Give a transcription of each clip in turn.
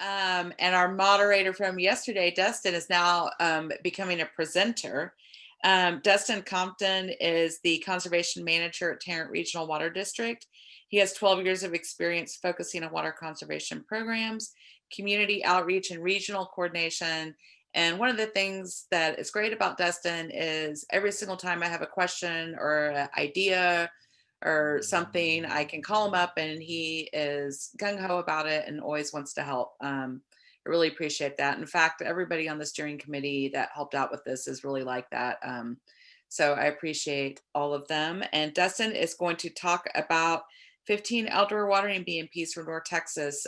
And our moderator from yesterday, Dustin, is now becoming a presenter. Dustin Compton is the conservation manager at Tarrant Regional Water District. He has 12 years of experience focusing on water conservation programs, community outreach, and regional coordination. And one of the things that is great about Dustin is every single time I have a question or an idea or something, I can call him up and he is gung ho about it and always wants to help. I really appreciate that. In fact, everybody on the steering committee that helped out with this is really like that. So I appreciate all of them. And Dustin is going to talk about 15 outdoor watering BMPs for North Texas.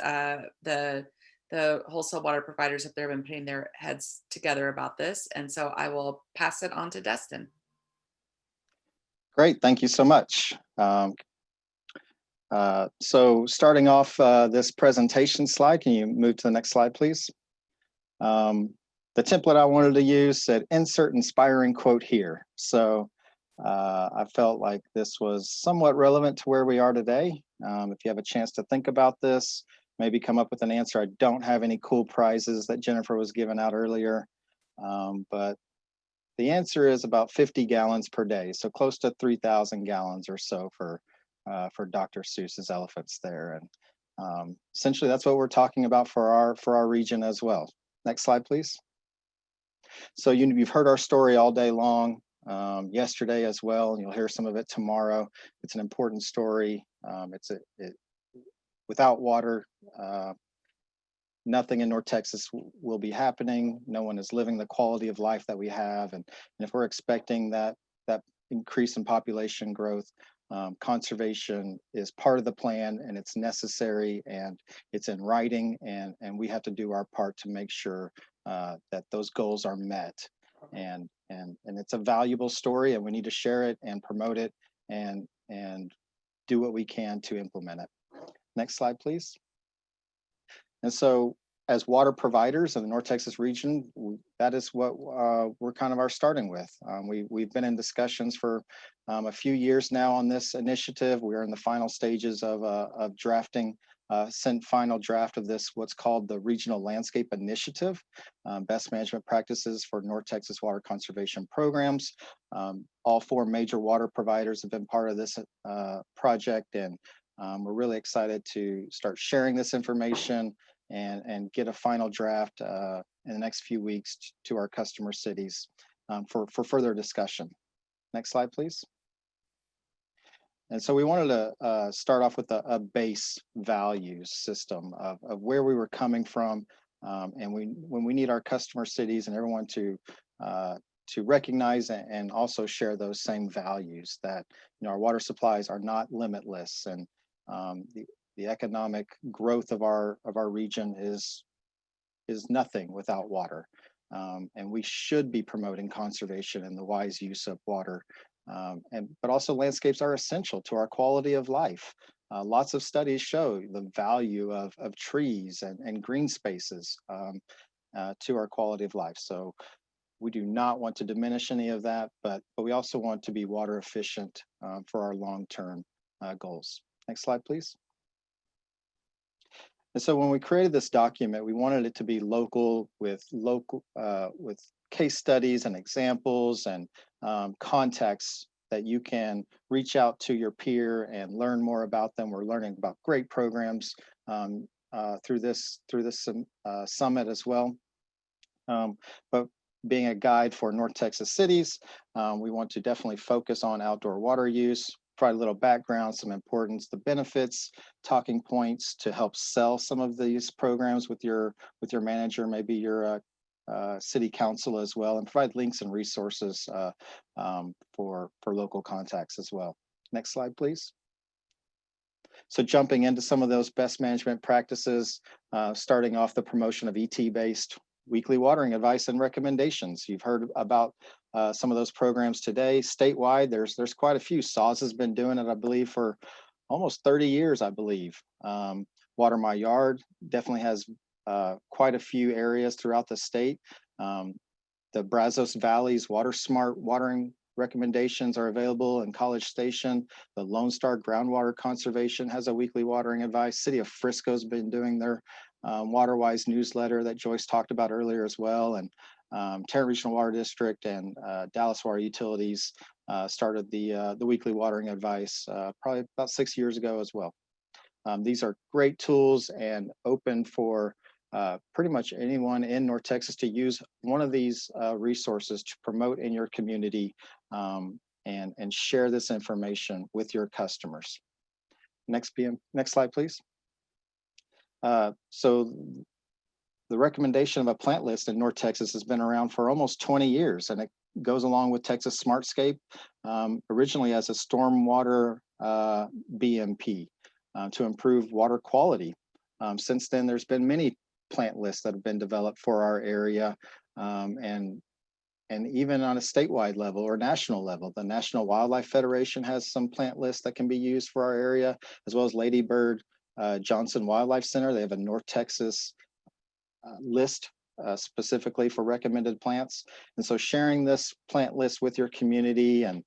The wholesale water providers up there have been putting their heads together about this. And so I will pass it on to Dustin. Great, thank you so much. So starting off this presentation slide, can you move to the next slide, please? The template I wanted to use said, insert inspiring quote here. So I felt like this was somewhat relevant to where we are today. If you have a chance to think about this, maybe come up with an answer. I don't have any cool prizes that Jennifer was giving out earlier, but the answer is about 50 gallons per day, so close to 3,000 gallons or so for Dr. Seuss's elephants there. And essentially that's what we're talking about for our region as well. Next slide, please. So you've heard our story all day long, yesterday as well, and you'll hear some of it tomorrow. It's an important story. Without water, nothing in North Texas will be happening. No one is living the quality of life that we have. And if we're expecting that increase in population growth, conservation is part of the plan, and it's necessary, and it's in writing, and we have to do our part to make sure that those goals are met. And it's a valuable story, and we need to share it and promote it and do what we can to implement it. Next slide, please. And so as water providers in the North Texas region, that is what we're kind of are starting with. We've been in discussions for a few years now on this initiative. We are in the final stages of drafting, sent final draft of this, what's called the Regional Landscape Initiative, Best Management Practices for North Texas Water Conservation Programs. All 4 major water providers have been part of this project, and we're really excited to start sharing this information and get a final draft in the next few weeks to our customer cities for further discussion. Next slide, please. And so we wanted to start off with a base values system of where we were coming from, and when we need our customer cities and everyone to recognize and also share those same values, that our water supplies are not limitless, and the economic growth of our region is nothing without water, and we should be promoting conservation and the wise use of water. But also landscapes are essential to our quality of life. Lots of studies show the value of trees and green spaces to our quality of life. So we do not want to diminish any of that, but we also want to be water efficient for our long-term goals. Next slide, please. And so when we created this document, we wanted it to be local with case studies and examples and contexts that you can reach out to your peer and learn more about them. We're learning about great programs through this summit as well. But being a guide for North Texas cities, we want to definitely focus on outdoor water use, provide a little background, some importance, the benefits, talking points to help sell some of these programs with your manager, maybe your city council as well, and provide links and resources for local contacts as well. Next slide, please. So jumping into some of those best management practices, starting off the promotion of ET-based weekly watering advice and recommendations. You've heard about some of those programs today. Statewide, there's quite a few. SAWS has been doing it, I believe, for almost 30 years, I believe. Water My Yard definitely has quite a few areas throughout the state. The Brazos Valley's Water Smart watering recommendations are available in College Station. The Lone Star Groundwater Conservation has a weekly watering advice. City of Frisco's been doing their WaterWise newsletter that Joyce talked about earlier as well. And Tarrant Regional Water District and Dallas Water Utilities started the weekly watering advice probably about 6 years ago as well. These are great tools and open for pretty much anyone in North Texas to use one of these resources to promote in your community and share this information with your customers. Next slide, please. So the recommendation of a plant list in North Texas has been around for almost 20 years, and it goes along with Texas Smartscape, originally as a stormwater BMP to improve water quality. Since then, there's been many plant lists that have been developed for our area, and even on a statewide level or national level. The National Wildlife Federation has some plant lists that can be used for our area, as well as Lady Bird Johnson Wildlife Center. They have a North Texas list specifically for recommended plants. And so sharing this plant list with your community and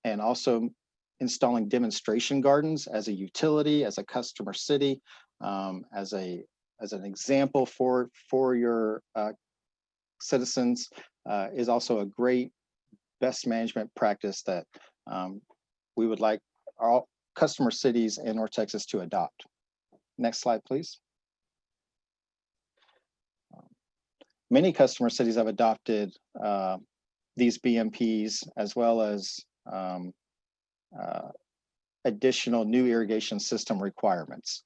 also installing demonstration gardens as a utility, as a customer city, as an example for your citizens is also a great best management practice that we would like all customer cities in North Texas to adopt. Next slide, please. Many customer cities have adopted these BMPs as well as additional new irrigation system requirements.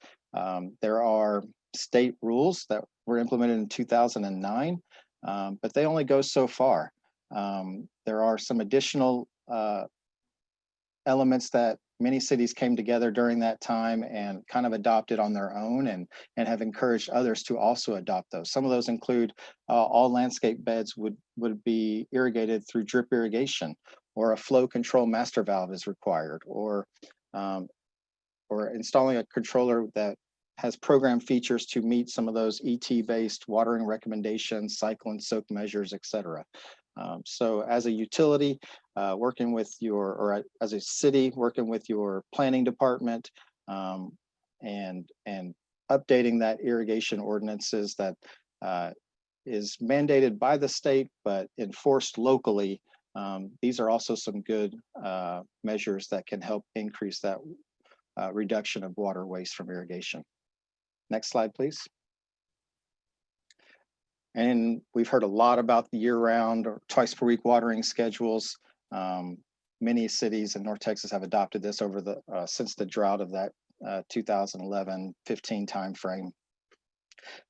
There are state rules that were implemented in 2009, but they only go so far. There are some additional elements that many cities came together during that time and kind of adopted on their own and have encouraged others to also adopt those. Some of those include all landscape beds would be irrigated through drip irrigation, or a flow control master valve is required, or installing a controller that has program features to meet some of those ET-based watering recommendations, cycle and soak measures, etc. So as a utility, working with as a city, working with your planning department and updating that irrigation ordinances that is mandated by the state, but enforced locally. These are also some good measures that can help increase that reduction of water waste from irrigation. Next slide, please. And we've heard a lot about the year-round or twice per week watering schedules. Many cities in North Texas have adopted this over since the drought of that 2011-15 timeframe.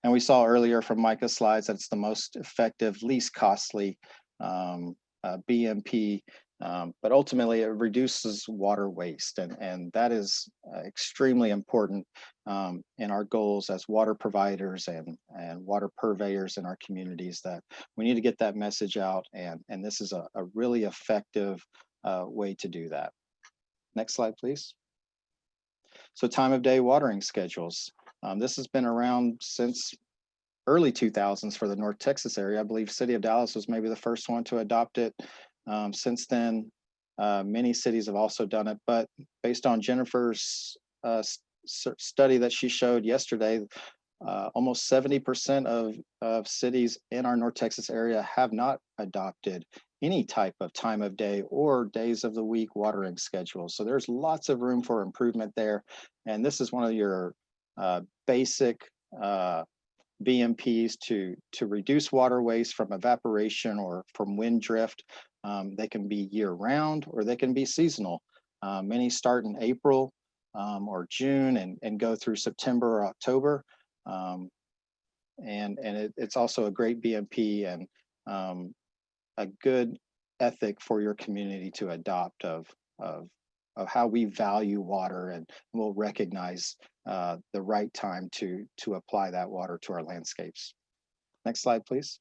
And we saw earlier from Micah's slides that it's the most effective, least costly BMP, but ultimately it reduces water waste, and that is extremely important in our goals as water providers and water purveyors in our communities, that we need to get that message out, and this is a really effective way to do that. Next slide, please. So time of day watering schedules. This has been around since early 2000s for the North Texas area. I believe City of Dallas was maybe the first one to adopt it. Since then, many cities have also done it, but based on Jennifer's study that she showed yesterday, almost 70% of cities in our North Texas area have not adopted any type of time of day or days of the week watering schedule. So there's lots of room for improvement there. And this is one of your basic BMPs to reduce water waste from evaporation or from wind drift. They can be year round or they can be seasonal. Many start in April or June and go through September or October. It's also a great BMP and a good ethic for your community to adopt of how we value water, and we'll recognize the right time to apply that water to our landscapes. Next slide, please.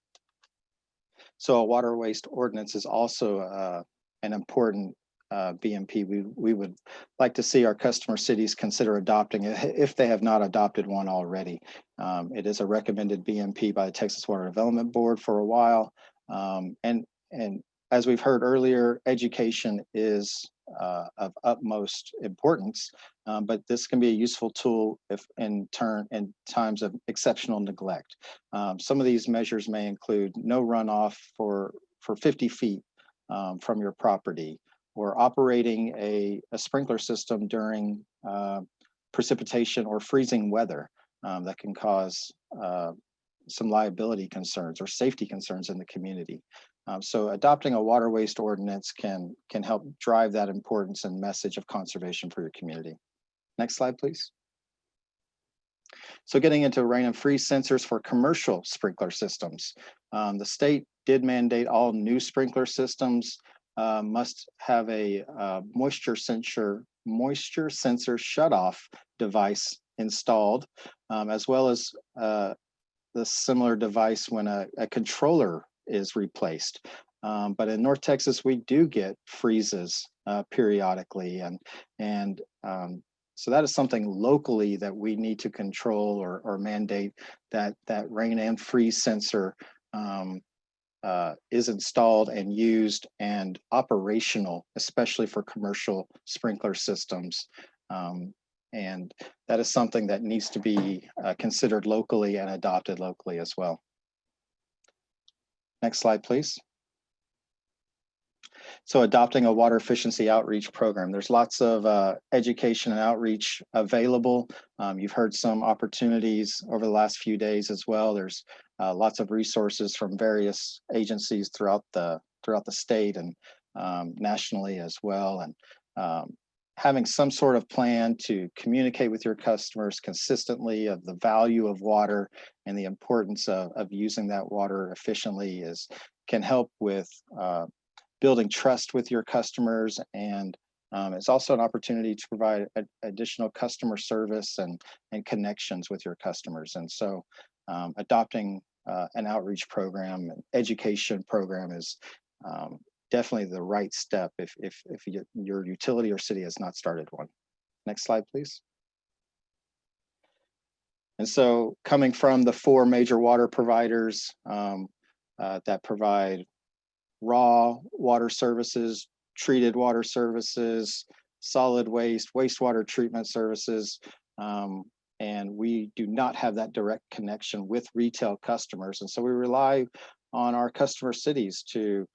So a water waste ordinance is also an important BMP. We would like to see our customer cities consider adopting it if they have not adopted one already. It is a recommended BMP by the Texas Water Development Board for a while. And as we've heard earlier, education is of utmost importance, but this can be a useful tool if in times of exceptional neglect. Some of these measures may include no runoff for 50 feet from your property, or operating a sprinkler system during precipitation or freezing weather that can cause some liability concerns or safety concerns in the community. So adopting a water waste ordinance can help drive that importance and message of conservation for your community. Next slide, please. So getting into rain and freeze sensors for commercial sprinkler systems. The state did mandate all new sprinkler systems must have a moisture sensor shutoff device installed, as well as the similar device when a controller is replaced. But in North Texas, we do get freezes periodically, and so that is something locally that we need to control or mandate, that rain and freeze sensor is installed and used and operational, especially for commercial sprinkler systems. And that is something that needs to be considered locally and adopted locally as well. Next slide, please. So adopting a water efficiency outreach program. There's lots of education and outreach available. You've heard some opportunities over the last few days as well. There's lots of resources from various agencies throughout the state and nationally as well. And having some sort of plan to communicate with your customers consistently of the value of water and the importance of using that water efficiently can help with building trust with your customers, and it's also an opportunity to provide additional customer service and connections with your customers. And so adopting an outreach program, an education program is definitely the right step if your utility or city has not started one. Next slide, please. And so coming from the 4 major water providers that provide raw water services, treated water services, solid waste, wastewater treatment services, and we do not have that direct connection with retail customers. And so we rely on our customer cities to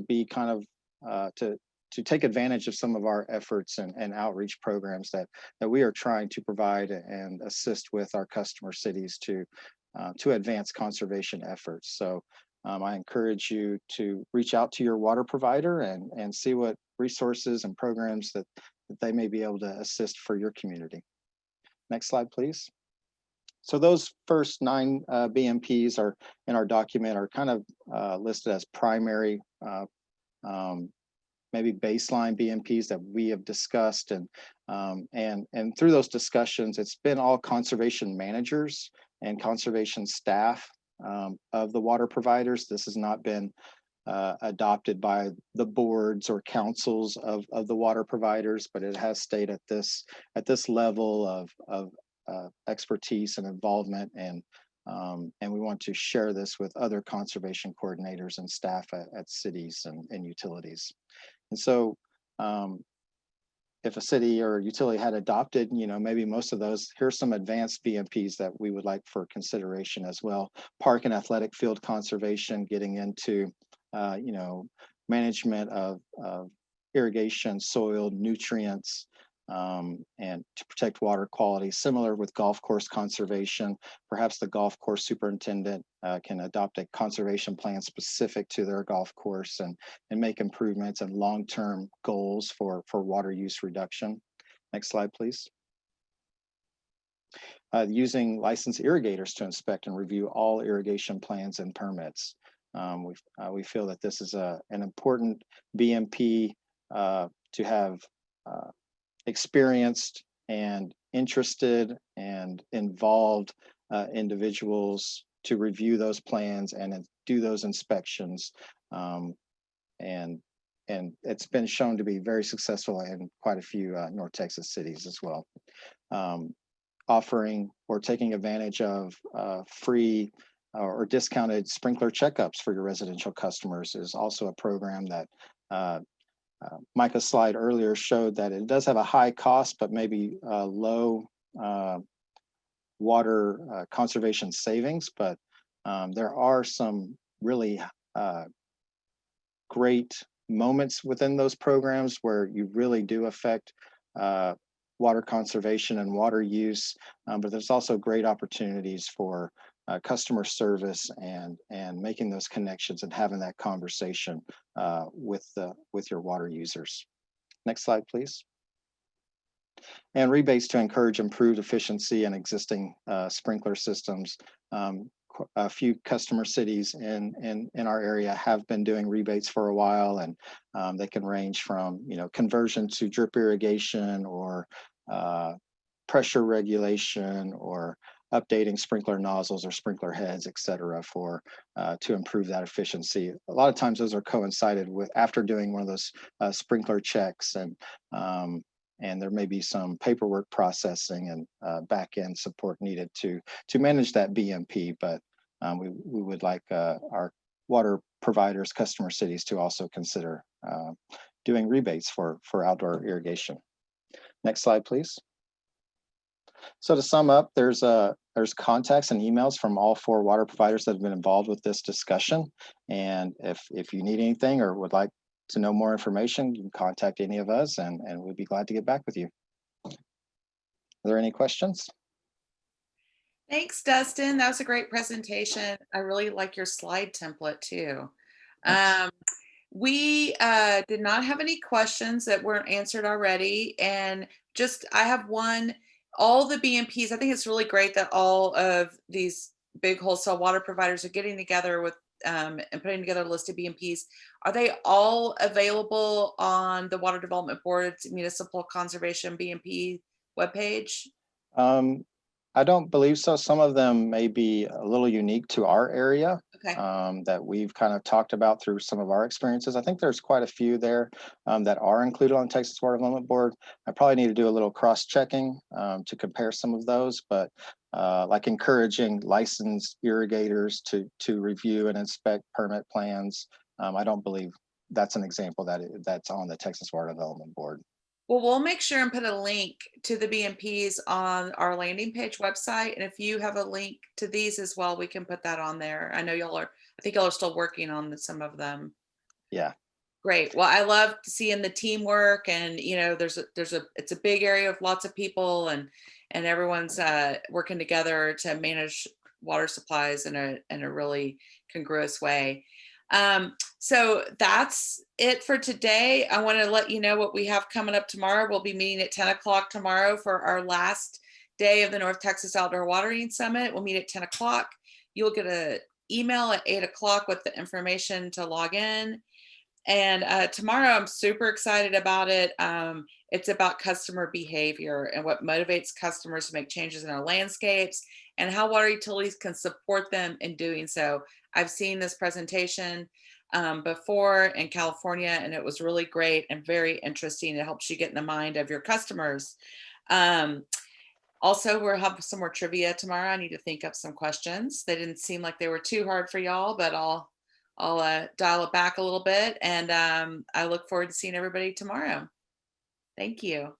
be kind of to take advantage of some of our efforts and outreach programs that we are trying to provide and assist with our customer cities to advance conservation efforts. So I encourage you to reach out to your water provider and see what resources and programs that they may be able to assist for your community. Next slide, please. So those first 9 BMPs are in our document are kind of listed as primary, maybe baseline BMPs that we have discussed, and through those discussions, it's been all conservation managers and conservation staff of the water providers. This has not been adopted by the boards or councils of the water providers, but it has stayed at this level of expertise and involvement, and we want to share this with other conservation coordinators and staff at cities and utilities. And so if a city or utility had adopted, maybe most of those, here's some advanced BMPs that we would like for consideration as well. Park and athletic field conservation, getting into, management of irrigation, soil, nutrients, and to protect water quality. Similar with golf course conservation, perhaps the golf course superintendent can adopt a conservation plan specific to their golf course and make improvements and long-term goals for water use reduction. Next slide, please. Using licensed irrigators to inspect and review all irrigation plans and permits. We feel that this is an important BMP to have experienced and interested and involved individuals to review those plans and do those inspections. And it's been shown to be very successful in quite a few North Texas cities as well. Offering or taking advantage of free or discounted sprinkler checkups for your residential customers is also a program that Micah's slide earlier showed that it does have a high cost, but maybe low water conservation savings. But there are some really great moments within those programs where you really do affect water conservation and water use, but there's also great opportunities for customer service and making those connections and having that conversation with your water users. Next slide, please. And rebates to encourage improved efficiency in existing sprinkler systems. A few customer cities in our area have been doing rebates for a while, and they can range from conversion to drip irrigation or pressure regulation or updating sprinkler nozzles or sprinkler heads, et cetera, for to improve that efficiency. A lot of times those are coincided with after doing one of those sprinkler checks, and there may be some paperwork processing and back-end support needed to manage that BMP, but we would like our water providers, customer cities to also consider doing rebates for outdoor irrigation. Next slide, please. So to sum up, there's contacts and emails from all 4 water providers that have been involved with this discussion. And if you need anything or would like to know more information, you can contact any of us and we'd be glad to get back with you. Are there any questions? Thanks, Dustin. That was a great presentation. I really like your slide template too. We did not have any questions that weren't answered already. And I have one, all the BMPs, I think it's really great that all of these big wholesale water providers are getting together with and putting together a list of BMPs. Are they all available on the Water Development Board's Municipal Conservation BMP webpage? I don't believe so. Some of them may be a little unique to our area. Okay. That we've kind of talked about through some of our experiences. I think there's quite a few there that are included on Texas Water Development Board. I probably need to do a little cross-checking to compare some of those, but like encouraging licensed irrigators to review and inspect permit plans. I don't believe that's an example that's on the Texas Water Development Board. Well, we'll make sure and put a link to the BMPs on our landing page website. And if you have a link to these as well, we can put that on there. I know I think y'all are still working on some of them. Yeah. Great. Well, I love seeing the teamwork, and it's a big area with lots of people, and everyone's working together to manage water supplies in a really congruous way. So that's it for today. I want to let you know what we have coming up tomorrow. We'll be meeting at 10 o'clock tomorrow for our last day of the North Texas Outdoor Watering Summit. We'll meet at 10 o'clock. You'll get an email at 8 o'clock with the information to log in. And tomorrow, I'm super excited about it. It's about customer behavior and what motivates customers to make changes in our landscapes and how water utilities can support them in doing so. I've seen this presentation before in California, and it was really great and very interesting. It helps you get in the mind of your customers. Also, we'll have some more trivia tomorrow. I need to think up some questions. They didn't seem like they were too hard for y'all, but I'll dial it back a little bit, and I look forward to seeing everybody tomorrow. Thank you.